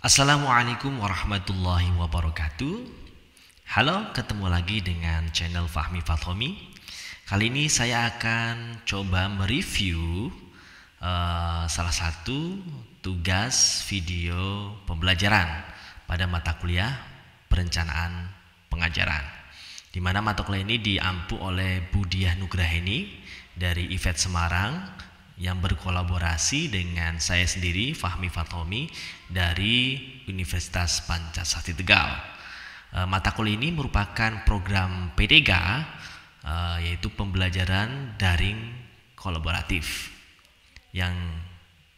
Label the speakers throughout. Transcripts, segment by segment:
Speaker 1: Assalamualaikum warahmatullahi wabarakatuh. Halo, ketemu lagi dengan channel Fahmi Fathomi. Kali ini saya akan coba mereview salah satu tugas video pembelajaran pada mata kuliah perencanaan pengajaran, di mana mata kuliah ini diampu oleh Budiah Nugraheni dari IFET Semarang yang berkolaborasi dengan saya sendiri, Fahmi Fathomi, dari Universitas Pancasakti Tegal. Mata kuliah ini merupakan program P3, yaitu pembelajaran daring kolaboratif yang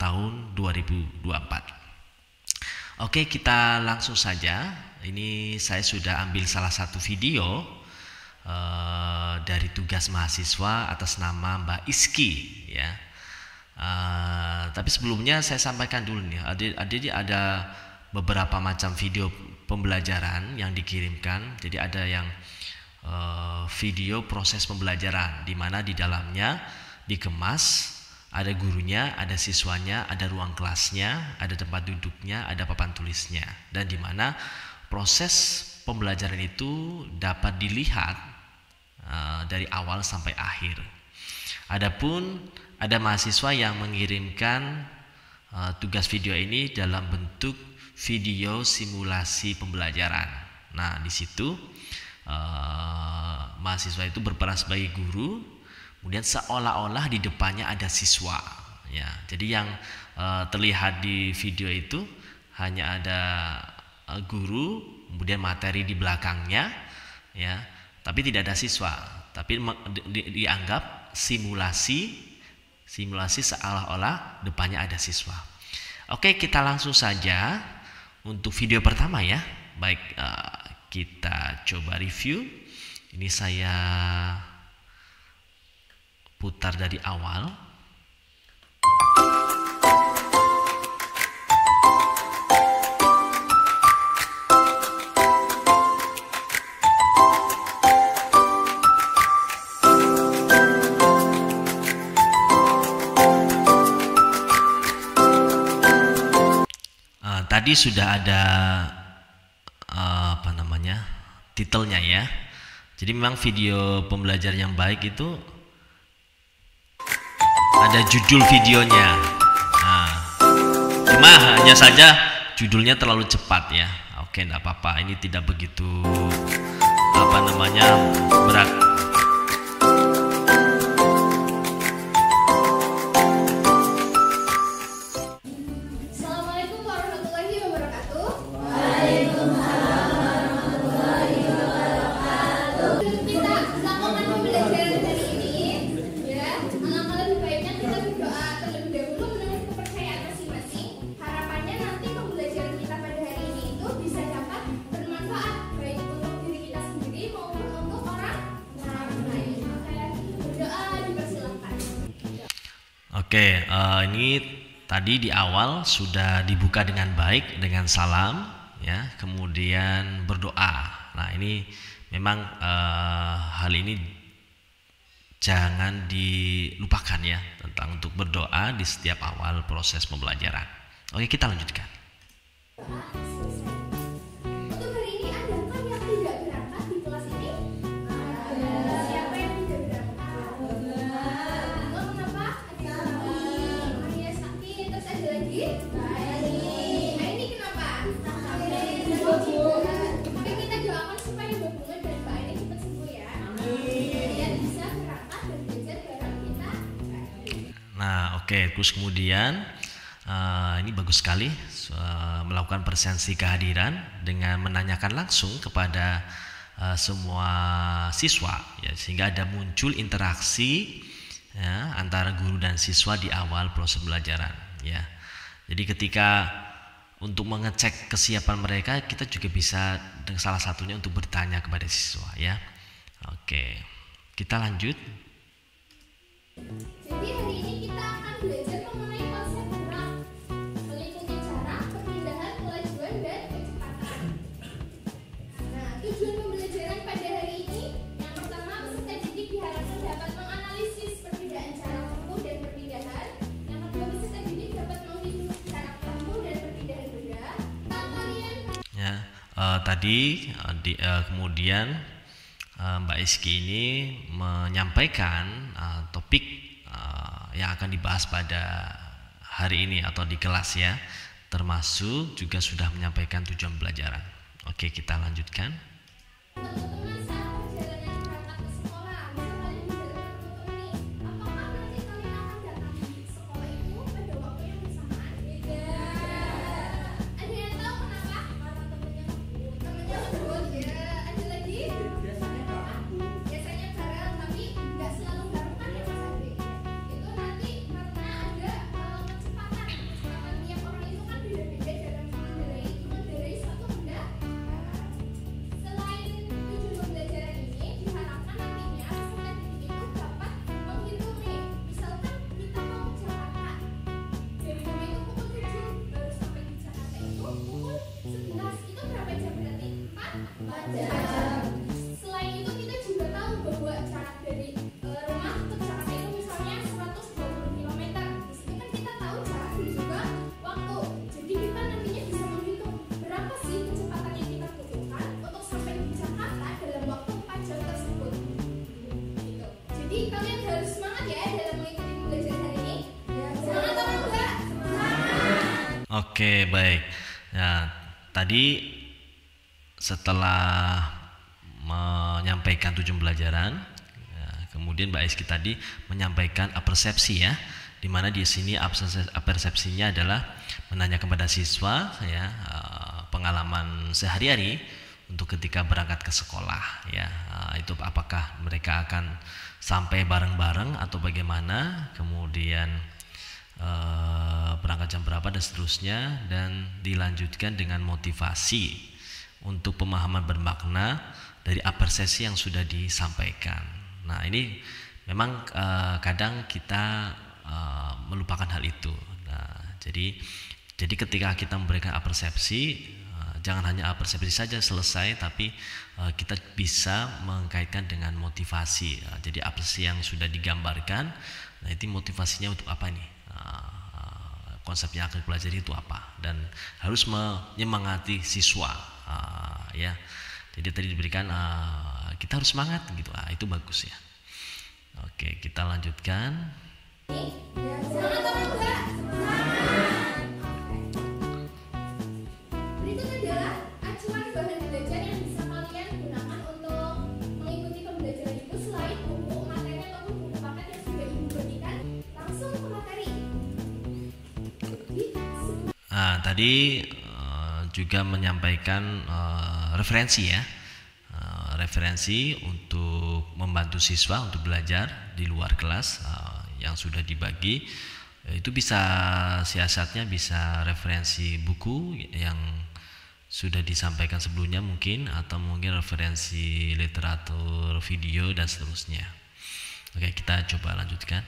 Speaker 1: tahun 2024. Oke, kita langsung saja. Ini saya sudah ambil salah satu video dari tugas mahasiswa atas nama Mbak Iski, ya. Tapi sebelumnya saya sampaikan dulu nih, ada beberapa macam video pembelajaran yang dikirimkan. Jadi ada yang video proses pembelajaran, di mana di dalamnya dikemas, ada gurunya, ada siswanya, ada ruang kelasnya, ada tempat duduknya, ada papan tulisnya, dan di mana proses pembelajaran itu dapat dilihat dari awal sampai akhir. Adapun ada mahasiswa yang mengirimkan tugas video ini dalam bentuk video simulasi pembelajaran. Nah, di situ mahasiswa itu berperan sebagai guru, kemudian seolah-olah di depannya ada siswa. Ya, jadi yang terlihat di video itu hanya ada guru, kemudian materi di belakangnya, ya, tapi tidak ada siswa. Tapi dianggap simulasi seolah-olah depannya ada siswa. Oke, kita langsung saja untuk video pertama ya. Baik, kita coba review. Ini saya putar dari awal. Tadi sudah ada titelnya ya. Jadi memang video pembelajaran yang baik itu ada judul videonya. Nah, cuma hanya saja judulnya terlalu cepat ya. Oke, enggak apa-apa. Ini tidak begitu berat. Oke, ini tadi di awal sudah dibuka dengan baik dengan salam, ya, kemudian berdoa. Nah, ini memang hal ini jangan dilupakan ya, tentang untuk berdoa di setiap awal proses pembelajaran. Oke, kita lanjutkan. Nah, oke, terus kemudian ini bagus sekali melakukan presensi kehadiran dengan menanyakan langsung kepada semua siswa, ya, sehingga ada muncul interaksi ya, antara guru dan siswa di awal proses pembelajaran. Ya, jadi ketika untuk mengecek kesiapan mereka, kita juga bisa salah satunya untuk bertanya kepada siswa. Ya, oke, kita lanjut.
Speaker 2: Jadi hari ini kita akan belajar mengenai konsep gerak, meliputi cara perpindahan kelajuan dan kecepatan. Nah, tujuan pembelajaran pada hari ini, yang pertama, peserta didik diharapkan dapat menganalisis perbedaan cara tempuh dan perpindahan. Yang kedua, peserta didik dapat menghitung cara tempuh dan perpindahan benda.
Speaker 1: tadi kemudian Mbak Iski ini menyampaikan topik yang akan dibahas pada hari ini atau di kelas ya, termasuk juga sudah menyampaikan tujuan pelajaran. Oke, kita lanjutkan.
Speaker 2: Teman-teman saat perjalanan berangkat ke sekolah, bisa kalian bicara ke teman-teman nih, apakah nanti kalian akan datang di sekolah itu pada waktu yang bersamaan? Beda. Ada yang tahu kenapa? Karena temennya ngebut ya. Ada lagi? Biasanya bareng, tapi nggak selalu bareng kan ya Mas Ade? Itu nanti karena ada kecepatan tiap orang itu kan beda-beda dalam mengendarai suatu benda. Selain tujuan pembelajaran ini, diharapkan nantinya peserta didik itu dapat menghitung nih. Misalkan kita mau ke Jakarta, dari rumah itu pukul 7, baru sampai di Jakarta itu pukul 11. Itu berapa jam berarti? 4 jam. Selain itu kita juga tahu bahwa jarak dari rumah ke Jakarta itu misalnya 120 km. Di sini kan kita tahu jarak dan juga waktu. Jadi kita nantinya bisa menghitung berapa sih kecepatan yang kita butuhkan untuk sampai di Jakarta dalam waktu 4 jam tersebut. Gitu. Jadi kalian harus semangat ya dalam mengikuti pembelajaran hari ini. Semangat apa enggak? Semangat.
Speaker 1: Oke, baik. Nah, tadi setelah menyampaikan tujuan pelajaran, ya, kemudian Mbak Iski tadi menyampaikan persepsi ya, di mana di sini persepsinya adalah menanyakan kepada siswa ya pengalaman sehari-hari untuk ketika berangkat ke sekolah ya, itu apakah mereka akan sampai bareng-bareng atau bagaimana, kemudian berangkat jam berapa dan seterusnya, dan dilanjutkan dengan motivasi untuk pemahaman bermakna dari persepsi yang sudah disampaikan. Nah, ini memang kadang kita melupakan hal itu. Nah, jadi ketika kita memberikan persepsi, jangan hanya persepsi saja selesai, tapi kita bisa mengkaitkan dengan motivasi. Jadi persepsi yang sudah digambarkan, nah itu motivasinya untuk apa nih? Konsep yang akan dipelajari itu apa, dan harus menyemangati siswa ya. Jadi tadi diberikan kita harus semangat gitu, itu bagus ya. Oke, kita lanjutkan.
Speaker 2: Semangat apa enggak? Semangat. Berikut adalah acuan bahan belajar yang bisa kalian gunakan untuk mengikuti pembelajaran itu selain buku materi ataupun buku paket yang sudah ibu berikan. Langsung ke materi.
Speaker 1: Tadi juga menyampaikan referensi ya, referensi untuk membantu siswa untuk belajar di luar kelas yang sudah dibagi. Itu bisa siasatnya bisa referensi buku yang sudah disampaikan sebelumnya mungkin, atau mungkin referensi literatur, video dan seterusnya. Oke, kita coba lanjutkan.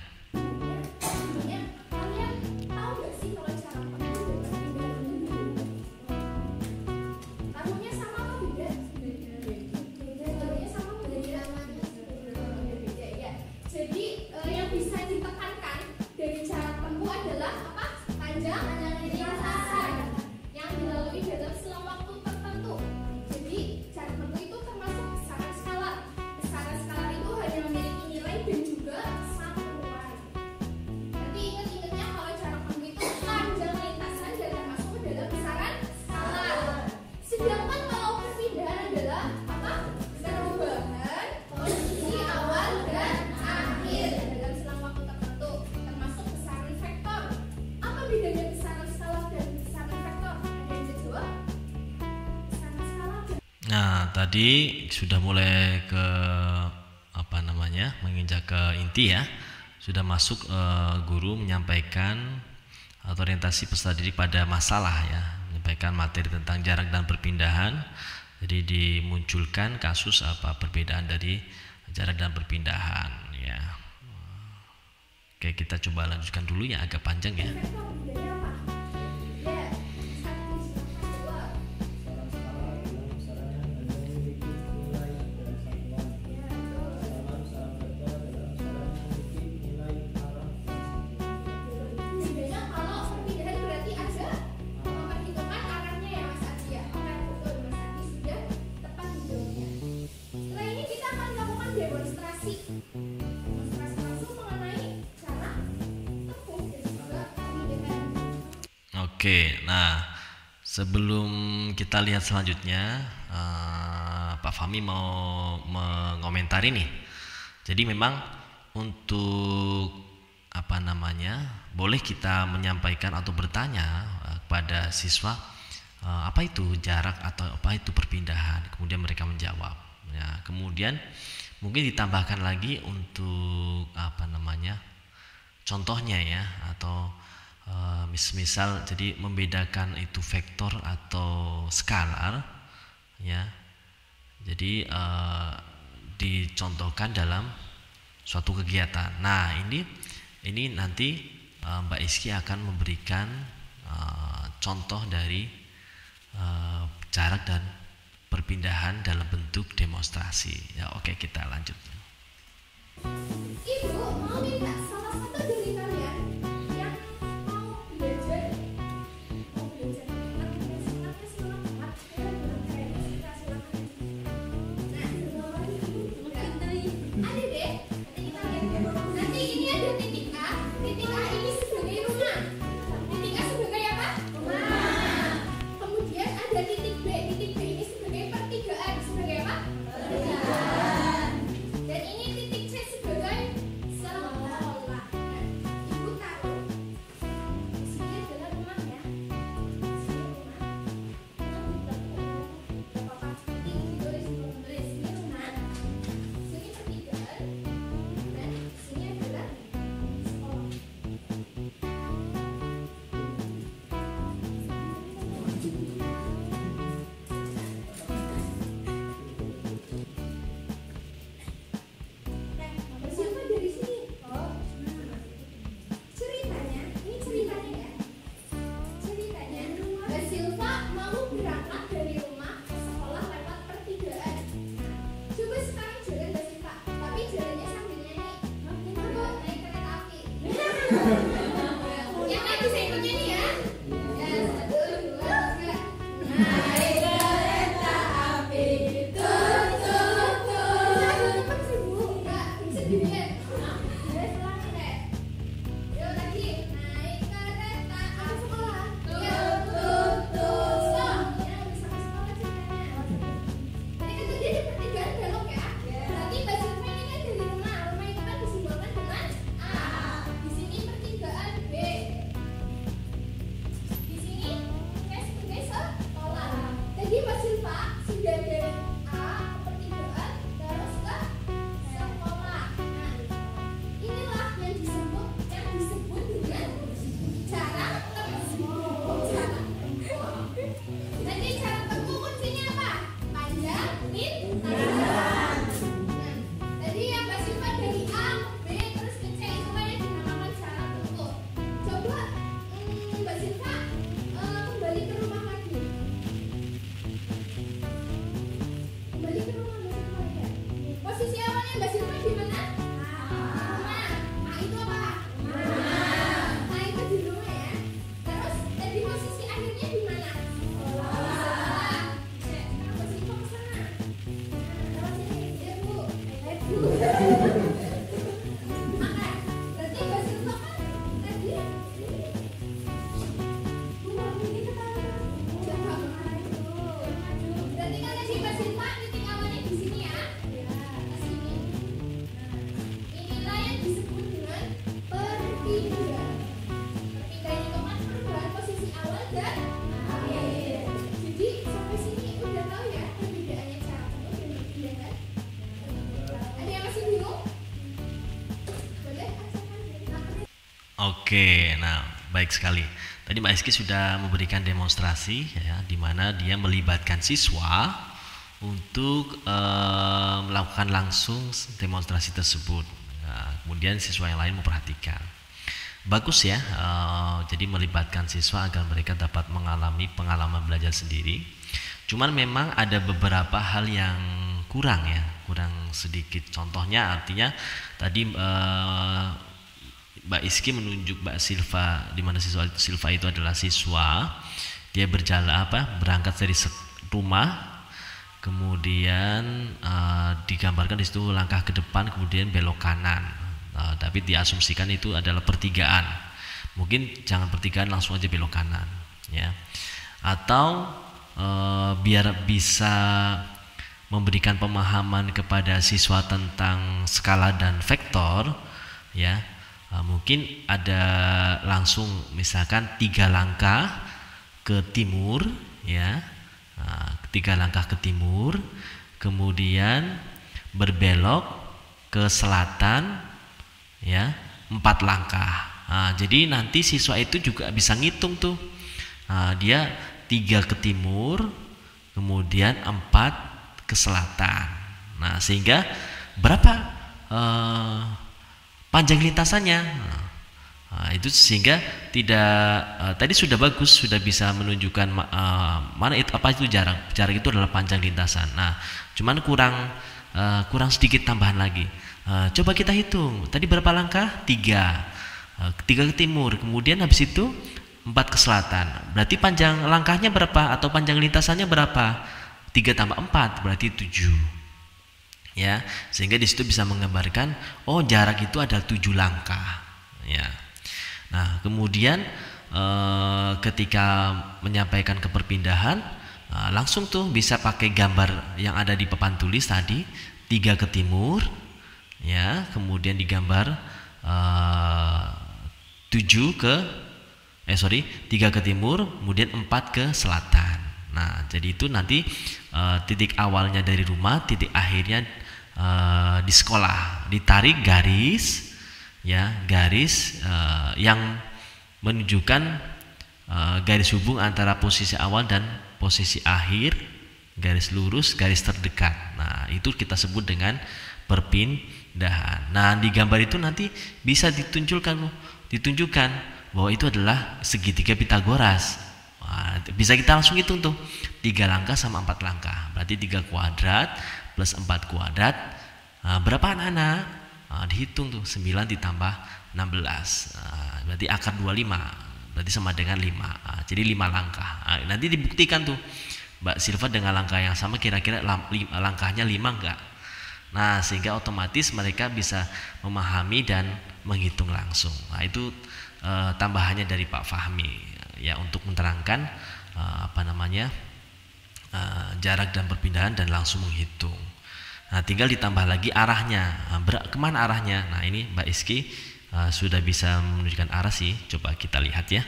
Speaker 1: Nah, tadi sudah mulai ke menginjak ke inti ya. Sudah masuk guru menyampaikan atau orientasi peserta didik pada masalah ya, menyampaikan materi tentang jarak dan perpindahan. Jadi dimunculkan kasus perbedaan dari jarak dan perpindahan ya. Oke, kita coba lanjutkan dulu ya, agak panjang ya. Oke, nah sebelum kita lihat selanjutnya, Pak Fahmi mau mengomentari nih. Jadi memang untuk apa namanya, boleh kita menyampaikan atau bertanya kepada siswa apa itu jarak atau apa itu perpindahan, kemudian mereka menjawab. Ya, kemudian mungkin ditambahkan lagi untuk apa namanya, contohnya ya, atau misal jadi membedakan itu vektor atau skalar ya. Jadi dicontohkan dalam suatu kegiatan. Nah, ini nanti Mbak Iski akan memberikan contoh dari jarak dan perpindahan dalam bentuk demonstrasi. Ya, oke, kita lanjut.
Speaker 2: Ibu mau minta salah satu dari kalian yang mau belajar semangat ya, silakan. Nah, ada deh. Nanti kita lihat. Nanti ini ada titik A. Titik A ini sebagai rumah. Titik A sebagai apa? Rumah. Kemudian ada titik B. Titik B ini sebagai pertigaan. Sebagai apa? Pertigaan. Dan ini titik C sebagai sekolah. Nah, ibu taruh di sini adalah rumah ya. Di sini rumah. Berapa pasti ditulis ini rumah. Sini pertigaan. Dan sini adalah sekolah. Mbak Silva dari sini. Ceritanya, ini ceritanya ya. Ceritanya, Mbak Silva mau berangkat dari rumah ke sekolah lewat pertigaan. Coba sekarang jalan Mbak Silva, tapi jalannya sambil nyanyi. Coba naik kereta api. Yang lain bisa ikut nyanyi ya. Ya, 1, 2, 3. Naik kereta api. Tut, tut, tut. Cepat sih Bu, enggak sendirian. Ya, silakan deh. Yuk lagi, naik kereta api sekolah. Yuk, tut, tut. Stop. Ya, bisa ke sekolah ceritanya. Tadi kan tadi di pertigaan belok ya. Berarti Mbak Silva ini kan dari rumah. Rumah itu kan disimbolkan dengan A. Di sini pertigaan B. Di sini kayak sebagai sekolah. Jadi Mbak Silva sudah dari A ke pertigaan terus ke sekolah. Nah, inilah yang disebut dengan jarak tempuh. Jarak tempuh. Jadi jarak tempuh kuncinya apa? Panjang, lintasan. Nah, tadi yang Mbak Silva dari A ke B terus ke C itulah yang dinamakan jarak tempuh. Coba Mbak Silva kembali ke rumah lagi. Kembali ke rumah Mbak Silva ya. Posisi awalnya Mbak Silva di mana? Rumah. A itu apa? A itu di rumah ya. Terus tadi posisi akhirnya di mana? Sekolah. Sekarang Mbak Silva ke sana. Lewat sini ya Bu. Bu. Maka berarti Mbak Silva kan tadi rumah ini ketawa. Jangan maju. Berarti kan tadi Mbak Silva titik awalnya di sini ya. Ke sini. Inilah yang disebut dengan perpindahan. Perpindahan itu kan perubahan posisi awal dan akhir. Jadi sampai sini udah tahu ya perbedaannya cara tempuh dan perpindahan. Ada yang masih bingung? Boleh aksesan.
Speaker 1: Oke, nah baik sekali. Tadi Mbak Iski sudah memberikan demonstrasi ya, di mana dia melibatkan siswa untuk melakukan langsung demonstrasi tersebut. Nah, kemudian siswa yang lain memperhatikan. Bagus ya, jadi melibatkan siswa agar mereka dapat mengalami pengalaman belajar sendiri. Cuman memang ada beberapa hal yang kurang ya, kurang sedikit. Contohnya artinya tadi Mbak Iski menunjuk Mbak Silva, di mana Silva itu adalah siswa. Dia berangkat dari rumah, kemudian digambarkan di situ langkah ke depan, kemudian belok kanan. Tapi diasumsikan itu adalah pertigaan. Mungkin jangan pertigaan, langsung aja belok kanan. ya. Atau biar bisa memberikan pemahaman kepada siswa tentang skala dan vektor, ya, mungkin ada langsung misalkan 3 langkah ke timur, ya, 3 langkah ke timur, kemudian berbelok ke selatan, ya, 4 langkah. Jadi nanti siswa itu juga bisa ngitung tuh, dia 3 ke timur, kemudian 4 ke selatan. Nah, sehingga berapa panjang lintasannya? Itu sehingga tidak tadi sudah bagus, sudah bisa menunjukkan mana itu, apa itu jarak. Jarak itu adalah panjang lintasan. Nah, cuman kurang sedikit tambahan lagi. Coba kita hitung. Tadi berapa langkah? 3. 3 ke timur, kemudian habis itu 4 ke selatan. Berarti panjang langkahnya berapa atau panjang lintasannya berapa? 3 tambah 4 berarti 7, ya, sehingga di situ bisa menggambarkan oh jarak itu ada 7 langkah, ya. Nah, kemudian ketika menyampaikan ke perpindahan, langsung tuh bisa pakai gambar yang ada di papan tulis tadi, 3 ke timur, ya, kemudian digambar 3 ke timur, kemudian 4 ke selatan. Nah, jadi itu nanti titik awalnya dari rumah, titik akhirnya di sekolah. Ditarik garis, ya, garis yang menunjukkan garis hubung antara posisi awal dan posisi akhir, garis lurus, garis terdekat. Nah, itu kita sebut dengan perpindahan. Nah, di gambar itu nanti bisa ditunjukkan bahwa itu adalah segitiga Pitagoras. Bisa kita langsung hitung tuh, 3 langkah sama 4 langkah, berarti 3 kuadrat plus 4 kuadrat, berapa anak-anak? Dihitung tuh, 9 ditambah 16, berarti akar 25, berarti sama dengan 5, jadi 5 langkah. Nanti dibuktikan tuh Mbak Silva dengan langkah yang sama, kira-kira langkahnya 5 enggak? Nah, sehingga otomatis mereka bisa memahami dan menghitung langsung. Nah, itu tambahannya dari Pak Fahmi, ya, untuk menerangkan jarak dan perpindahan dan langsung menghitung. Nah, tinggal ditambah lagi arahnya, kemana arahnya. Nah, ini Mbak Iski sudah bisa menunjukkan arah sih, coba kita lihat ya.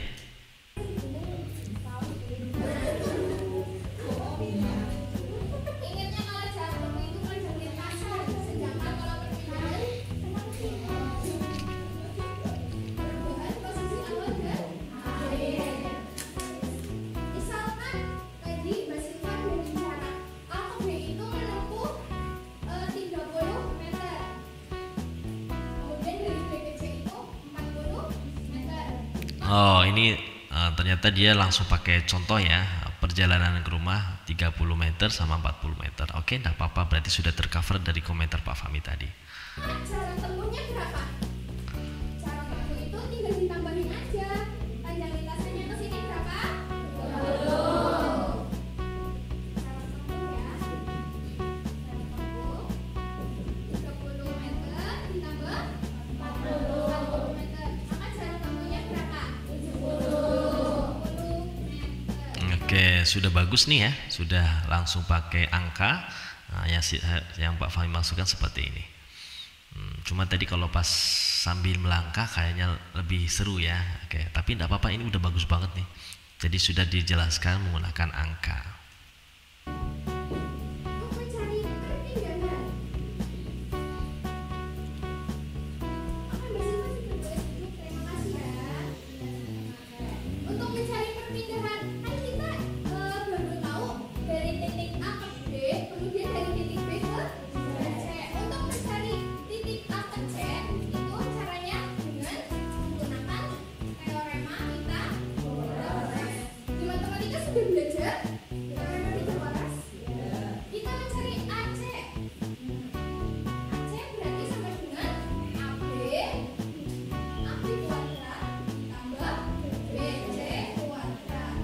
Speaker 1: Oh, ini ternyata dia langsung pakai contoh ya, perjalanan ke rumah 30 meter sama 40 meter. Oke, enggak apa-apa, berarti sudah tercover dari komentar Pak Fahmi tadi.
Speaker 2: Cara tempuhnya berapa? Cara tempuh itu tinggal ditambahin aja. Panjang lintasannya ke sini berapa? 20. Cara tempuh ya. Cara tempuh 30 meter ditambah 40 meter. Maka cara tempuhnya berapa? 70 meter.
Speaker 1: Oke, sudah bagus nih ya, sudah langsung pakai angka. Nah, yang Pak Fahmi maksudkan seperti ini. Cuma tadi kalau pas sambil melangkah kayaknya lebih seru ya. Oke, tapi enggak apa-apa, ini udah bagus banget nih. Jadi sudah dijelaskan menggunakan angka.
Speaker 2: Untuk mencari perpindahan, kan kita baru tahu dari titik A ke B, kemudian dari titik B ke C. Untuk mencari titik A ke C, itu caranya dengan menggunakan teorema Pitagoras. Di matematika sudah belajar teorema Pitagoras. Kita mencari AC. AC berarti sama dengan AB kuadrat ditambah BC kuadrat.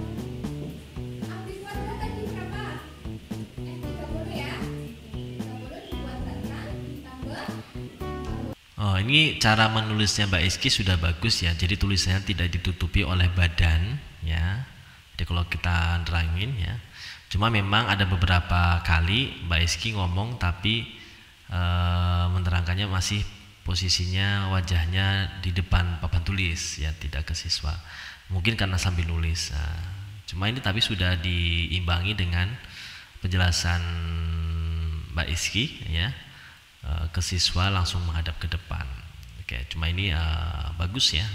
Speaker 2: AB kuadrat tadi berapa? 30 ya. 30 dikuadratkan ditambah.
Speaker 1: Oh, ini cara menulisnya Mbak Iski sudah bagus ya. Jadi tulisannya tidak ditutupi oleh badan ya. Jadi kalau kita nerangin ya, cuma memang ada beberapa kali Mbak Iski ngomong tapi menerangkannya masih posisinya wajahnya di depan papan tulis ya, tidak ke siswa. Mungkin karena sambil nulis. Cuma ini tapi sudah diimbangi dengan penjelasan Mbak Iski ya, ke siswa langsung menghadap ke depan. Oke, cuma ini bagus ya.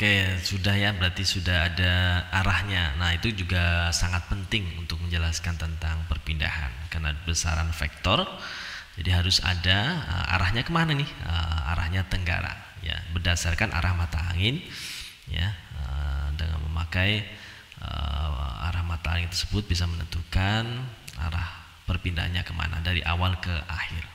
Speaker 1: Oke, sudah ya, berarti sudah ada arahnya. Nah, itu juga sangat penting untuk menjelaskan tentang perpindahan karena besaran vektor. Jadi harus ada arahnya kemana nih? Arahnya tenggara, ya, berdasarkan arah mata angin, ya, dengan memakai arah mata angin tersebut bisa menentukan arah perpindahannya kemana dari awal ke akhir.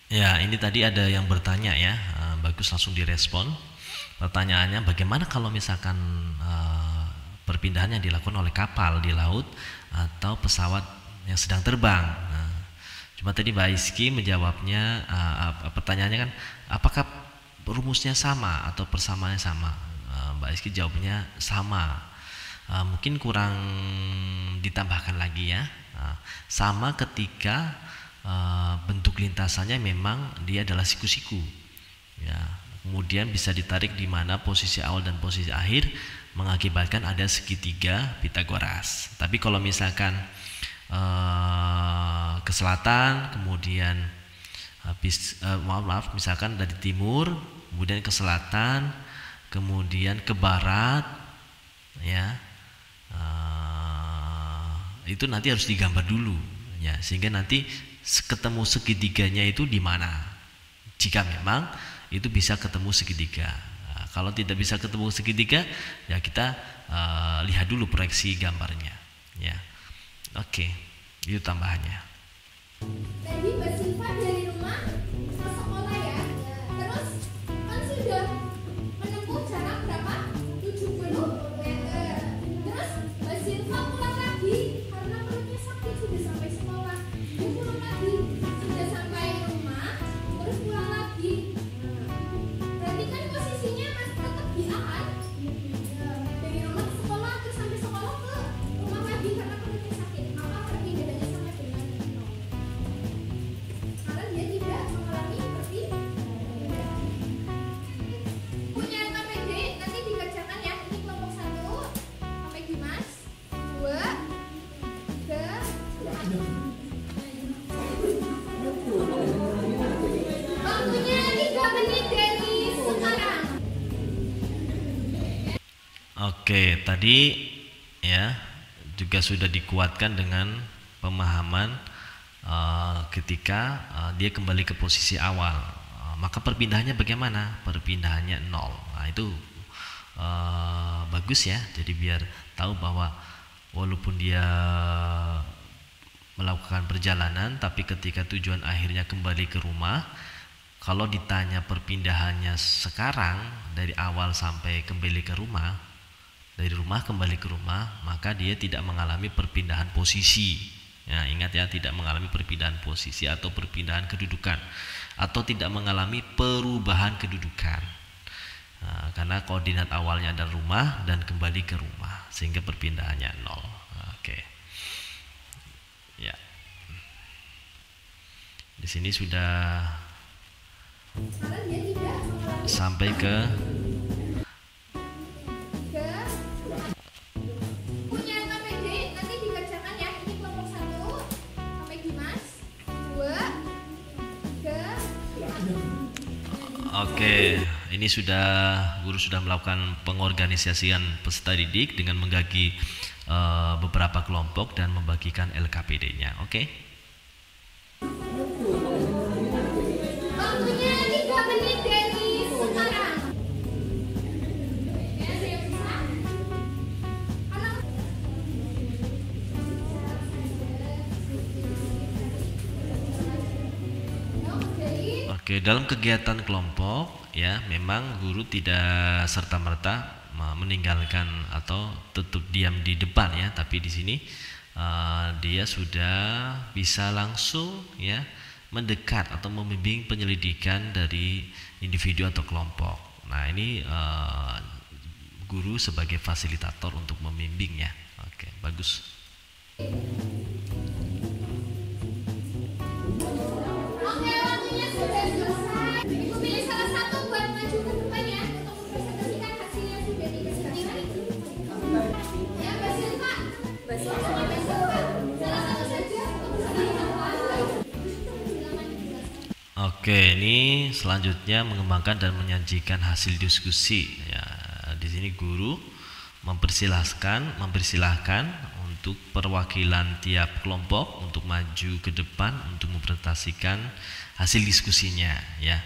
Speaker 1: Ya, ini tadi ada yang bertanya ya, bagus langsung direspon. Pertanyaannya, bagaimana kalau misalkan perpindahannya dilakukan oleh kapal di laut atau pesawat yang sedang terbang? Nah, cuma tadi Mbak Iski menjawabnya, pertanyaannya kan, apakah rumusnya sama atau persamaannya sama? Mbak Iski jawabnya sama. Mungkin kurang ditambahkan lagi ya. Sama ketika bentuk lintasannya memang dia adalah siku-siku ya, kemudian bisa ditarik di mana posisi awal dan posisi akhir mengakibatkan ada segitiga Pitagoras. Tapi kalau misalkan ke selatan kemudian misalkan dari timur kemudian ke selatan kemudian ke barat ya, itu nanti harus digambar dulu ya, sehingga nanti ketemu segitiganya itu di mana. Jika memang itu bisa ketemu segitiga. Nah, kalau tidak bisa ketemu segitiga, ya kita lihat dulu proyeksi gambarnya. Ya, oke, itu tambahannya.
Speaker 2: Tadi Mbak Silva dari rumah ke sekolah ya, terus kan sudah menempuh jarak berapa? 70 meter. Terus Mbak Silva pulang lagi karena perutnya sakit, sudah sampai sekolah. Dia pulang lagi, sudah sampai rumah, terus pulang lagi. Berarti kan posisinya masih tetap di A kan? Dari rumah ke sekolah, terus sampai sekolah ke rumah lagi karena perutnya sakit. Apa perbedaannya sama dengan nol? Karena dia tidak mengalami perpindahan. Punya KPD nanti dikerjakan ya. Ini kelompok 1 sampai Dimas, 2, 3, 4. Waktunya 3 menit dari sekarang.
Speaker 1: Oke, tadi ya juga sudah dikuatkan dengan pemahaman ketika dia kembali ke posisi awal. Maka perpindahannya bagaimana? Perpindahannya 0. Nah, itu bagus ya. Jadi biar tahu bahwa walaupun dia melakukan perjalanan, tapi ketika tujuan akhirnya kembali ke rumah, kalau ditanya perpindahannya sekarang dari awal sampai kembali ke rumah, dari rumah kembali ke rumah, maka dia tidak mengalami perpindahan posisi. Ya, ingat ya, tidak mengalami perpindahan posisi atau perpindahan kedudukan, atau tidak mengalami perubahan kedudukan. Nah, karena koordinat awalnya adalah rumah dan kembali ke rumah, sehingga perpindahannya 0. Oke. Ya. Di sini sudah
Speaker 2: Karena dia tidak mengalami
Speaker 1: sampai ke
Speaker 2: punya KPD, nanti dikerjakan ya. Ini kelompok 1 sampai Dimas, 2, 3.
Speaker 1: Oke, ini guru sudah melakukan pengorganisasian peserta didik dengan membagi beberapa kelompok dan membagikan LKPD-nya. Oke.
Speaker 2: Waktunya 3 menit dari sekarang. Ya, ada yang bisa?
Speaker 1: Oke, dalam kegiatan kelompok ya, memang guru tidak serta-merta meninggalkan atau tutup diam di depan ya, tapi di sini dia sudah bisa langsung ya mendekat atau membimbing penyelidikan dari individu atau kelompok. Nah, ini guru sebagai fasilitator untuk membimbingnya. Oke, bagus.
Speaker 2: Oke, waktunya sudah selesai. Ibu pilih salah satu buat maju ke depan ya, untuk mempresentasikan hasil yang sudah dikerjakan. Ya, Basil Pak. Basil Pak. Salah satu saja untuk silakan.
Speaker 1: Oke, ini selanjutnya mengembangkan dan menyajikan hasil diskusi. Ya, di sini guru mempersilahkan untuk perwakilan tiap kelompok untuk maju ke depan untuk mempresentasikan hasil diskusinya. Ya,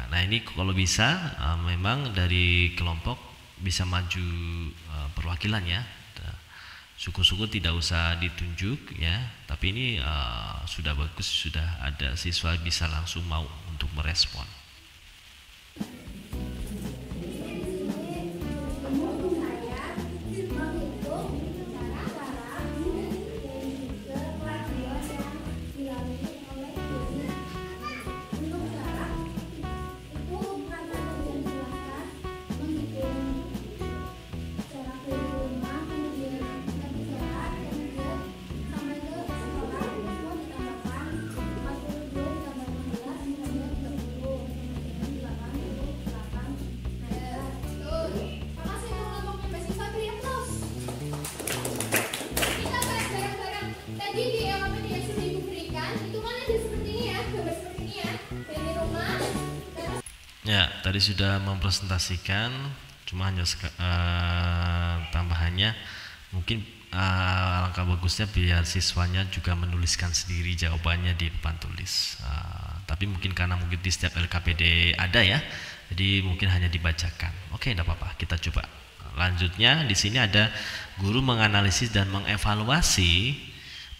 Speaker 1: nah ini kalau bisa memang dari kelompok bisa maju perwakilan ya. Syukur-syukur tidak usah ditunjuk ya, tapi ini sudah bagus, sudah ada siswa bisa langsung mau untuk merespon. Ya, tadi sudah mempresentasikan, cuma hanya tambahannya mungkin alangkah bagusnya biar siswanya juga menuliskan sendiri jawabannya di papan tulis. Tapi mungkin karena mungkin di setiap LKPD ada ya, jadi mungkin hanya dibacakan. Oke, tidak apa-apa, kita coba. Lanjutnya di sini ada guru menganalisis dan mengevaluasi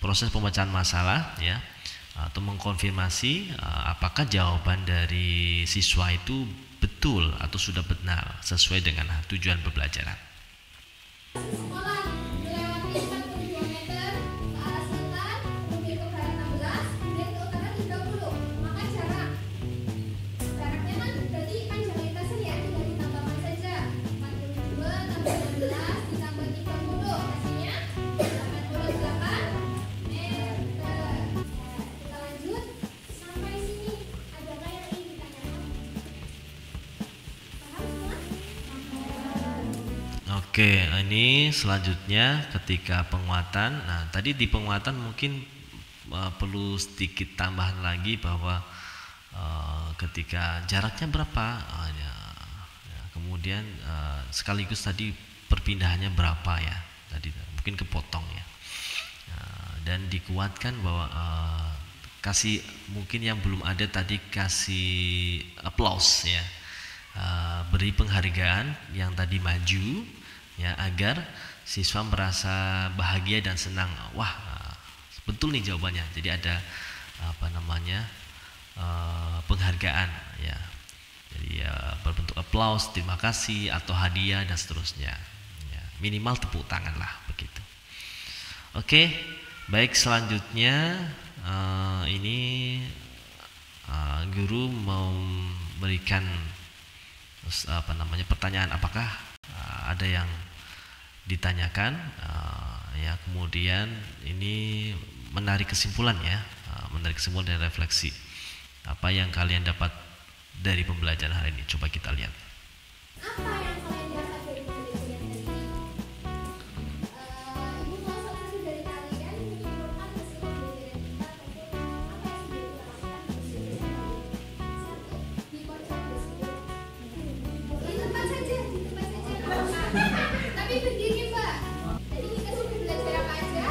Speaker 1: proses pemecahan masalah ya, atau mengkonfirmasi apakah jawaban dari siswa itu betul atau sudah benar sesuai dengan tujuan pembelajaran.
Speaker 2: Sekolah melewati 42 meter ke arah selatan, kemudian ke barat 16, kemudian ke utara 30. Maka jaraknya kan berarti panjang lintasan ya, tinggal ditambahkan saja. 42 tambah 16 ditambah 30, hasilnya 88 meter. Kita lanjut sampai sini. Adakah yang ingin ditanyakan? Paham semua?
Speaker 1: Oke, ini selanjutnya ketika penguatan. Nah, tadi di penguatan mungkin perlu sedikit tambahan lagi bahwa ketika jaraknya berapa, kemudian sekaligus tadi perpindahannya berapa ya. Tadi mungkin kepotong ya. dan dikuatkan bahwa kasih, mungkin yang belum ada tadi kasih applause ya, beri penghargaan yang tadi maju ya, agar siswa merasa bahagia dan senang. Wah, betul nih jawabannya. Jadi ada penghargaan ya. Jadi ya berbentuk applause, terima kasih atau hadiah dan seterusnya. Ya, minimal tepuk tangan lah begitu. Oke, baik, selanjutnya ini guru mau berikan pertanyaan. Apakah ada yang ditanyakan? Ya, kemudian ini menarik kesimpulan ya, menarik kesimpulan dan refleksi. Apa yang kalian dapat dari pembelajaran hari ini? Coba kita lihat.
Speaker 2: Apa yang kalian dapat dari pembelajaran hari ini? Ibu mau salah satu dari kalian menyimpulkan hasil pembelajaran kita ataupun apa yang sudah dilakukan di pojok tersebut. Di tempat saja, di tempat saja. Tapi berdiri, Mbak. Tadi kita sudah belajar apa aja?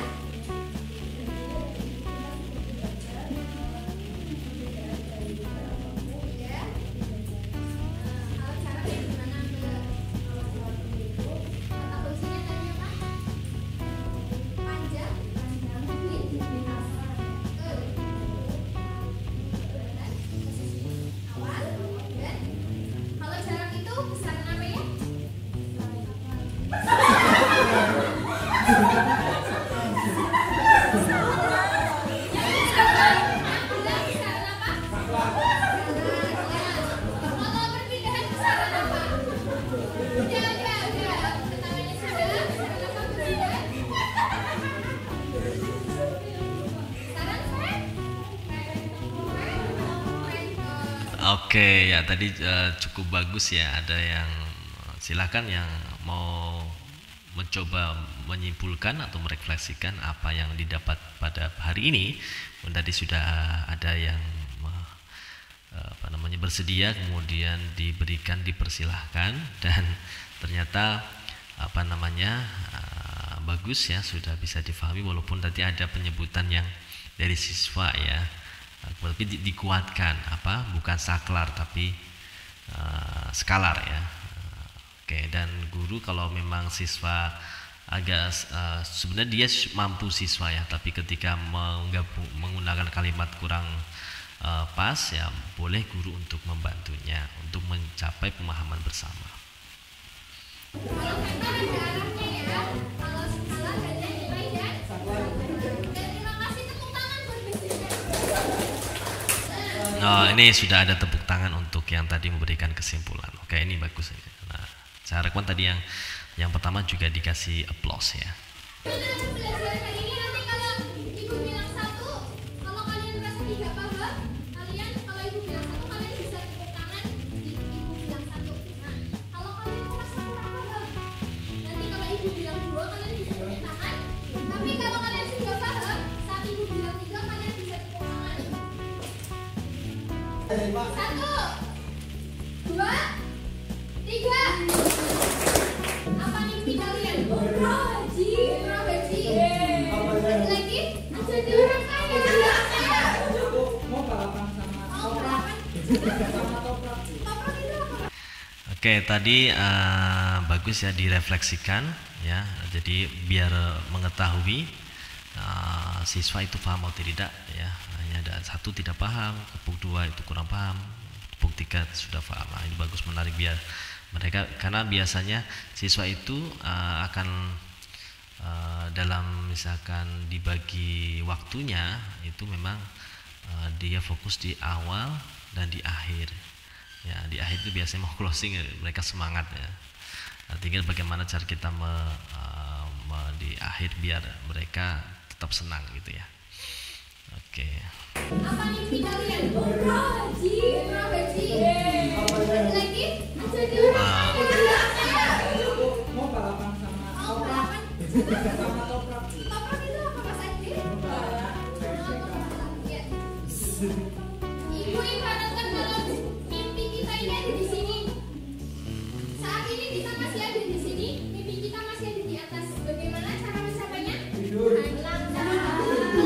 Speaker 1: Oke ya, tadi cukup bagus ya. Ada yang silakan yang mau mencoba menyimpulkan atau merefleksikan apa yang didapat pada hari ini. Tadi sudah ada yang bersedia, kemudian diberikan, dipersilahkan, dan ternyata bagus ya, sudah bisa difahami walaupun tadi ada penyebutan yang dari siswa ya. Tapi dikuatkan bukan saklar tapi skalar ya. Oke, dan guru kalau memang siswa agak sebenarnya dia mampu siswa ya, tapi ketika menggunakan kalimat kurang pas ya, boleh guru untuk membantunya untuk mencapai pemahaman bersama.
Speaker 2: Kalau vektor ada arahnya ya, kalau skala ada nilai dan terima kasih, tepuk tangan buat
Speaker 1: Ini sudah ada tepuk tangan untuk yang tadi memberikan kesimpulan. Oke, ini bagus. Nah, saya harapkan tadi yang pertama juga dikasih applause ya.
Speaker 2: Pembelajaran hari ini, nanti kalau ibu bilang satu, kalau kalian merasa tidak paham, kalau ibu bilang satu, kalian bisa tepuk tangan. Ibu bilang satu. Nah, kalau kalian merasa kurang paham, nanti kalau ibu bilang dua, kalian bisa tepuk tangan. Tapi kalau kalian sudah paham, saat ibu bilang tiga, kalian bisa tepuk tangan. 1, 2, 3. Apa mimpi kalian? Haji. Lagi jadi orang kaya.
Speaker 3: Mau balapan sama toprak. Toprak
Speaker 2: itu apa?
Speaker 1: Oke, tadi bagus ya direfleksikan ya. Jadi biar mengetahui siswa itu paham atau tidak ya. Hanya ada satu tidak paham, kepuk dua itu kurang paham, kepuk tiga sudah paham. Nah, ini bagus, menarik biar mereka, karena biasanya siswa itu akan dalam misalkan dibagi waktunya itu memang dia fokus di awal dan di akhir ya. Di akhir itu biasanya mau closing, mereka semangat ya. Nah, tinggal bagaimana cara kita di akhir biar mereka tetap senang gitu ya. Oke.
Speaker 2: Apa mimpi kalian? Haji. Lagi jadi orang kaya.
Speaker 3: mau balapan sama toprak. Sama toprak.
Speaker 2: Toprak itu apa, Mas Adi? Ibu ibaratkan kalau mimpi kita ini ada di sini. Saat ini kita masih ada di sini, mimpi kita masih ada di atas. Bagaimana cara mencapainya? Lancar.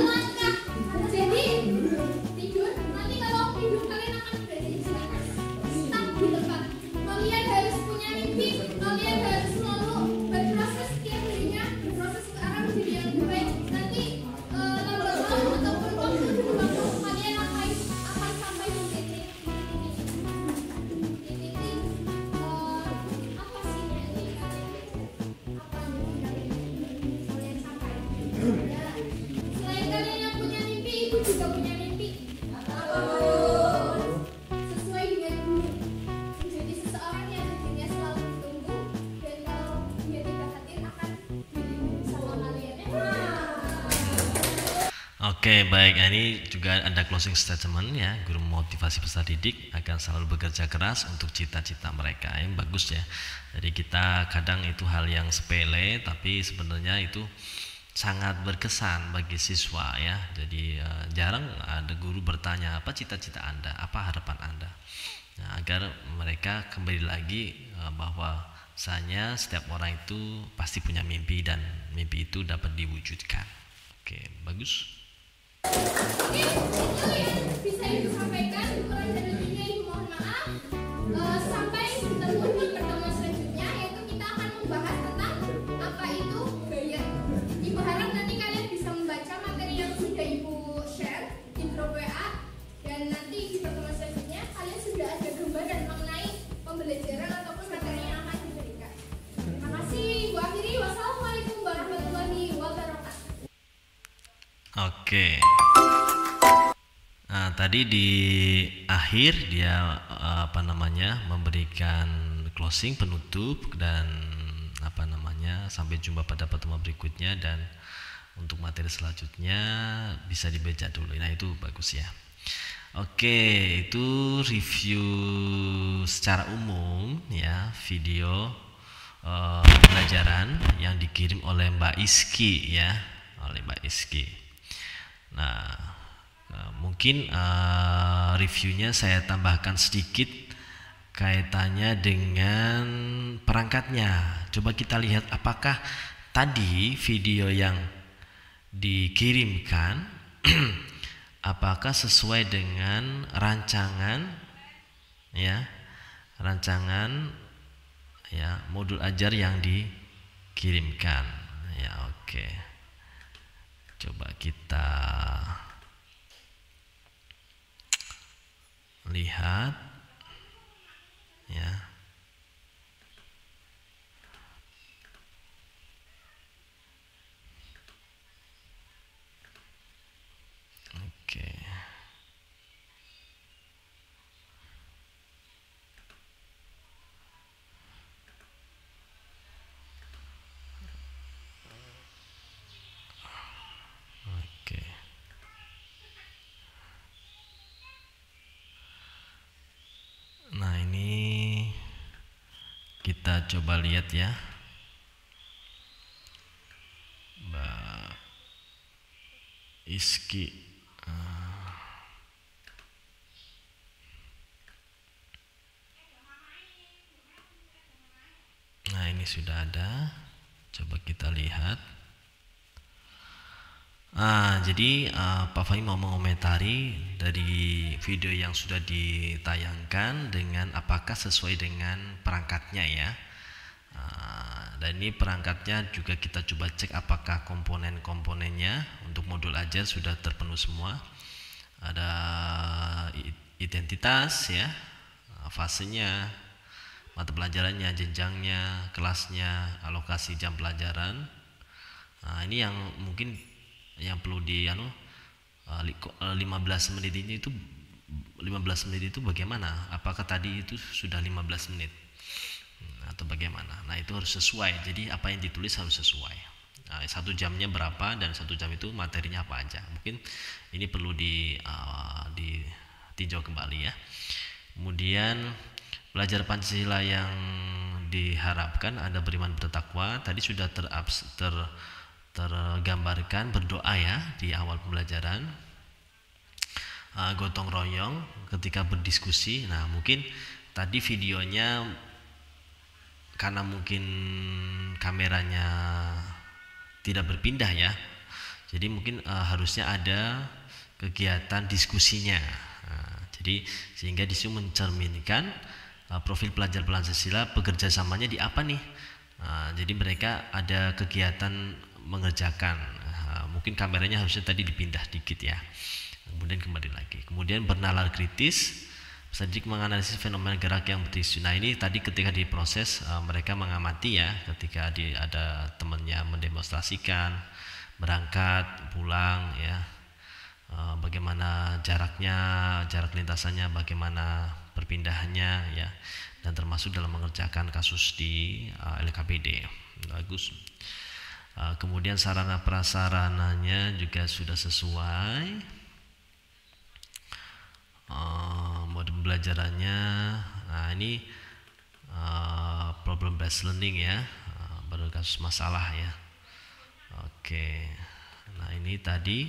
Speaker 1: Oke, baik. Nah, ini juga ada closing statement ya. Guru motivasi peserta didik akan selalu bekerja keras untuk cita-cita mereka. Yang bagus ya. Jadi kita kadang itu hal yang sepele, tapi sebenarnya itu sangat berkesan bagi siswa ya. Jadi jarang ada guru bertanya apa cita-cita Anda, apa harapan Anda. Nah, agar mereka kembali lagi bahwa misalnya setiap orang itu pasti punya mimpi dan mimpi itu dapat diwujudkan. Oke, bagus.
Speaker 2: Oke, itu yang bisa Ibu sampaikan. Kurang dan lebihnya Ibu mohon maaf. Sampai bertemu di pertemuan selanjutnya, yaitu kita akan membahas tentang apa itu gaya. Ibu harap nanti kalian bisa membaca materi yang sudah Ibu share di grup WA, dan nanti di pertemuan selanjutnya kalian sudah ada gambaran mengenai pembelajaran ataupun materi yang akan diberikan. Terima kasih. Ibu akhiri. Wassalamualaikum warahmatullahi wabarakatuh.
Speaker 1: Oke. Nah, tadi di akhir dia memberikan closing, penutup, dan sampai jumpa pada pertemuan berikutnya, dan untuk materi selanjutnya bisa dibaca dulu. Nah, itu bagus ya. Oke, itu review secara umum ya video pembelajaran yang dikirim oleh Mbak Iski ya, Nah, mungkin reviewnya saya tambahkan sedikit kaitannya dengan perangkatnya. Coba kita lihat apakah tadi video yang dikirimkan apakah sesuai dengan rancangan modul ajar yang dikirimkan ya. Oke, coba kita lihat ya. Oke. Oke. Nah, ini kita coba lihat ya, Mbak Iski. Nah, ini sudah ada. Coba kita lihat. Jadi Pak Fahim mau mengomentari dari video yang sudah ditayangkan dengan apakah sesuai dengan perangkatnya ya. Dan ini perangkatnya juga kita coba cek apakah komponen-komponennya untuk modul ajar sudah terpenuhi semua. Ada identitas ya, fasenya, mata pelajarannya, jenjangnya, kelasnya, alokasi jam pelajaran. Ini yang mungkin yang perlu 15 menit itu bagaimana? Apakah tadi itu sudah 15 menit atau bagaimana? Nah, itu harus sesuai. Jadi apa yang ditulis harus sesuai. 1 jamnya berapa dan 1 jam itu materinya apa aja? Mungkin ini perlu ditinjau kembali ya. Kemudian belajar Pancasila yang diharapkan ada beriman bertakwa. Tadi sudah tergambarkan berdoa ya di awal pembelajaran, gotong royong ketika berdiskusi. Nah, mungkin tadi videonya karena mungkin kameranya tidak berpindah ya, jadi mungkin harusnya ada kegiatan diskusinya. Jadi sehingga di sini mencerminkan profil pelajar Pancasila bekerja samanya di apa nih. Jadi mereka ada kegiatan mengerjakan. Mungkin kameranya harusnya tadi dipindah dikit ya. Kemudian kembali lagi. Kemudian bernalar kritis, sedikit menganalisis fenomena gerak yang berisu. Nah, ini tadi ketika diproses mereka mengamati ya, ketika ada temannya mendemonstrasikan, berangkat, pulang ya. Bagaimana jaraknya, jarak lintasannya, bagaimana perpindahannya ya, dan termasuk dalam mengerjakan kasus di LKPD. Bagus. Kemudian sarana prasarananya juga sudah sesuai. Mode pembelajarannya, nah ini problem based learning ya, baru kasus masalah ya. Oke, nah ini tadi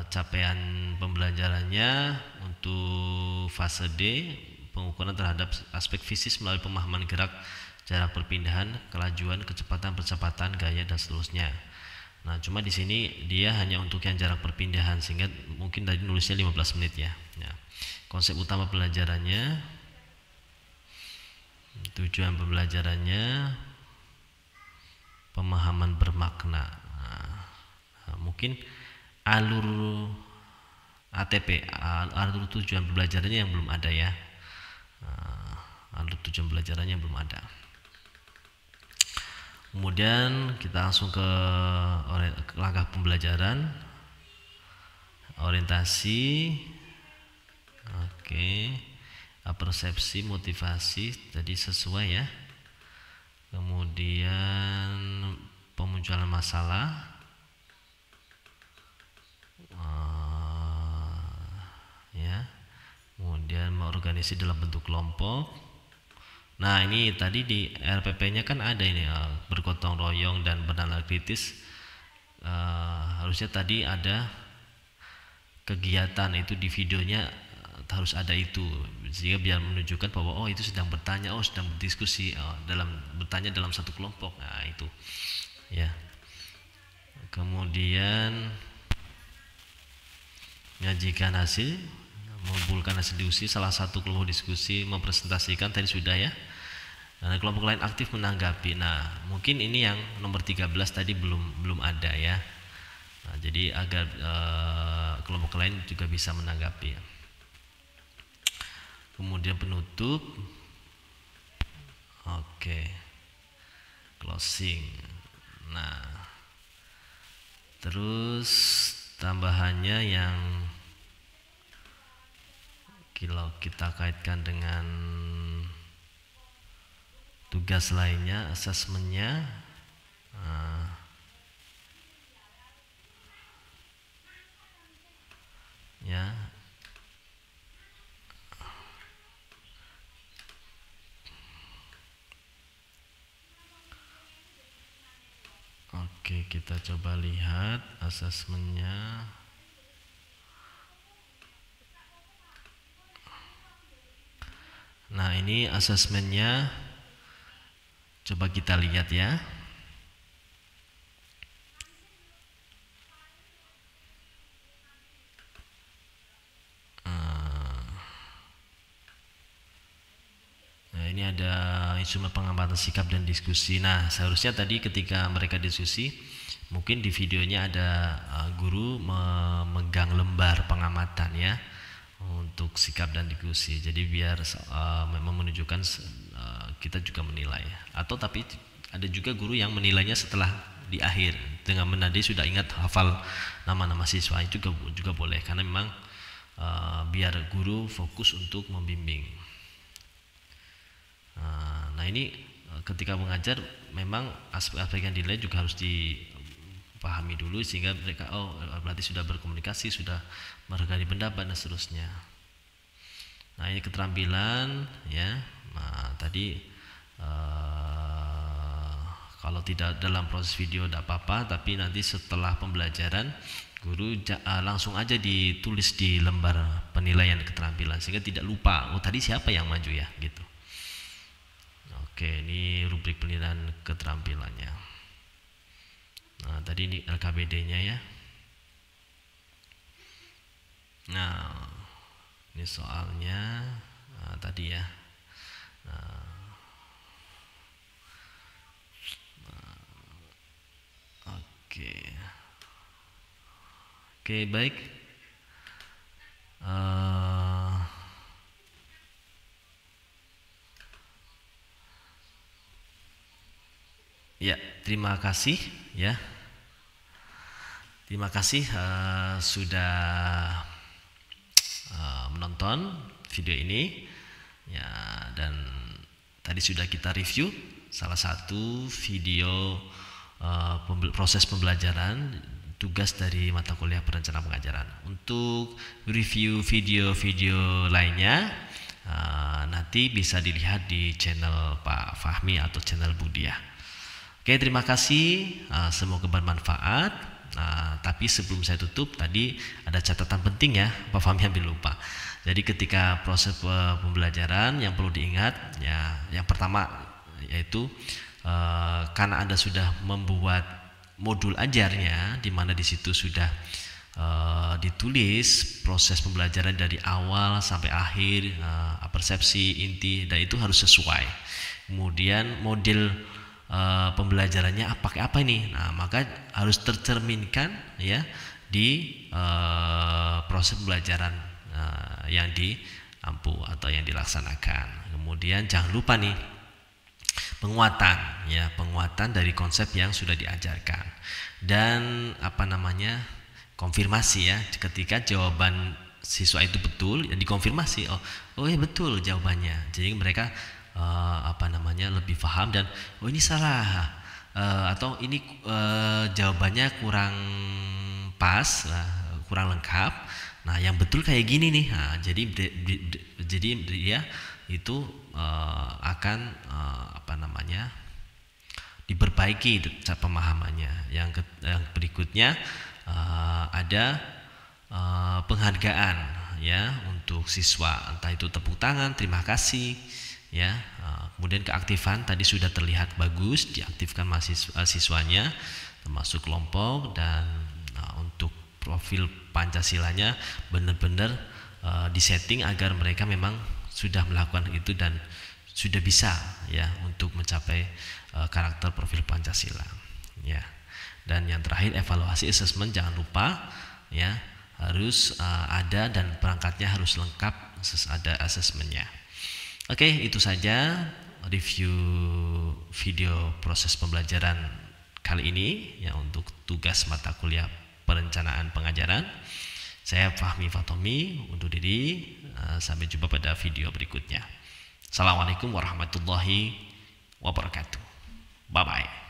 Speaker 1: capaian pembelajarannya untuk fase D, pengukuran terhadap aspek fisik melalui pemahaman gerak, jarak perpindahan, kelajuan, kecepatan, percepatan, gaya dan seterusnya. Nah, cuma di sini dia hanya untuk yang jarak perpindahan, sehingga mungkin tadi nulisnya 15 menit ya. Konsep utama pelajarannya, tujuan pembelajarannya, pemahaman bermakna. Nah, mungkin alur ATP, alur tujuan pembelajarannya yang belum ada ya. Alur tujuan pelajarannya belum ada. Kemudian kita langsung ke langkah pembelajaran, orientasi, oke, persepsi, motivasi tadi sesuai ya. Kemudian pemunculan masalah, ya. Kemudian mengorganisasi dalam bentuk kelompok. Nah, ini tadi di RPP-nya kan ada ini bergotong royong dan bernada kritis. Harusnya tadi ada kegiatan itu di videonya, harus ada itu, sehingga biar menunjukkan bahwa oh itu sedang bertanya, oh sedang berdiskusi, dalam bertanya dalam satu kelompok. Nah, itu ya. Kemudian menyajikan hasil, mengumpulkan hasil diskusi, salah satu kelompok diskusi mempresentasikan, tadi sudah ya. Nah, kelompok lain aktif menanggapi. Nah, mungkin ini yang nomor 13 tadi belum ada ya. Nah, jadi agar kelompok lain juga bisa menanggapi. Kemudian penutup, oke, closing. Nah, terus tambahannya yang kalau kita kaitkan dengan tugas lainnya, asesmennya, ya, oke, kita coba lihat asesmennya. Nah, ini asesmennya, coba kita lihat ya. Nah, ini ada instrumen pengamatan sikap dan diskusi. Nah, seharusnya tadi ketika mereka diskusi, mungkin di videonya ada guru memegang lembar pengamatan ya, untuk sikap dan diskusi. Jadi biar memang menunjukkan kita juga menilai. Atau tapi ada juga guru yang menilainya setelah di akhir dengan menandai sudah ingat hafal nama-nama siswa, itu juga boleh, karena memang biar guru fokus untuk membimbing. Nah, ini ketika mengajar memang aspek-aspek yang dinilai juga harus dipahami dulu, sehingga mereka berarti sudah berkomunikasi, sudah menghargai pendapat dan seterusnya. Nah, ini keterampilan ya. Nah, tadi kalau tidak dalam proses video tidak apa-apa, tapi nanti setelah pembelajaran guru langsung aja ditulis di lembar penilaian keterampilan, sehingga tidak lupa, oh tadi siapa yang maju ya gitu. Oke, ini rubrik penilaian keterampilannya. Nah, tadi ini LKPD-nya ya. Nah, ini soalnya tadi ya. Oke, baik. Ya, terima kasih ya. Terima kasih sudah menonton video ini ya, dan tadi sudah kita review salah satu video proses pembelajaran tugas dari mata kuliah perencanaan pengajaran. Untuk review video-video lainnya nanti bisa dilihat di channel Pak Fahmi atau channel Budiah. Oke, terima kasih, semoga bermanfaat. Tapi sebelum saya tutup tadi ada catatan penting ya, Pak Fahmi hampir lupa. Jadi ketika proses pembelajaran yang perlu diingat ya, yang pertama yaitu karena Anda sudah membuat modul ajarnya, di mana di situ sudah ditulis proses pembelajaran dari awal sampai akhir, persepsi inti, dan itu harus sesuai. Kemudian model pembelajarannya pakai apa ini? Nah, maka harus tercerminkan ya di proses pembelajaran yang diampu atau yang dilaksanakan. Kemudian jangan lupa nih penguatan dari konsep yang sudah diajarkan, dan konfirmasi ya, ketika jawaban siswa itu betul ya dikonfirmasi, oh ya betul jawabannya, jadi mereka lebih paham, dan oh ini salah, atau ini jawabannya kurang pas, kurang lengkap. Nah, yang betul kayak gini nih. Nah, jadi dia itu akan diperbaiki pemahamannya. Yang berikutnya ada penghargaan ya untuk siswa, entah itu tepuk tangan, terima kasih ya. Kemudian keaktifan tadi sudah terlihat bagus, diaktifkan siswanya termasuk kelompok, dan untuk profil Pancasilanya benar-benar disetting agar mereka memang sudah melakukan itu dan sudah bisa ya untuk mencapai karakter profil Pancasila ya. Dan yang terakhir, evaluasi assessment jangan lupa ya, harus ada, dan perangkatnya harus lengkap, ada assessmentnya. Oke, itu saja review video proses pembelajaran kali ini ya untuk tugas mata kuliah perencanaan pengajaran. Saya Fahmi Fatomi undur diri, sampai jumpa pada video berikutnya. Assalamualaikum warahmatullahi wabarakatuh. Bye bye.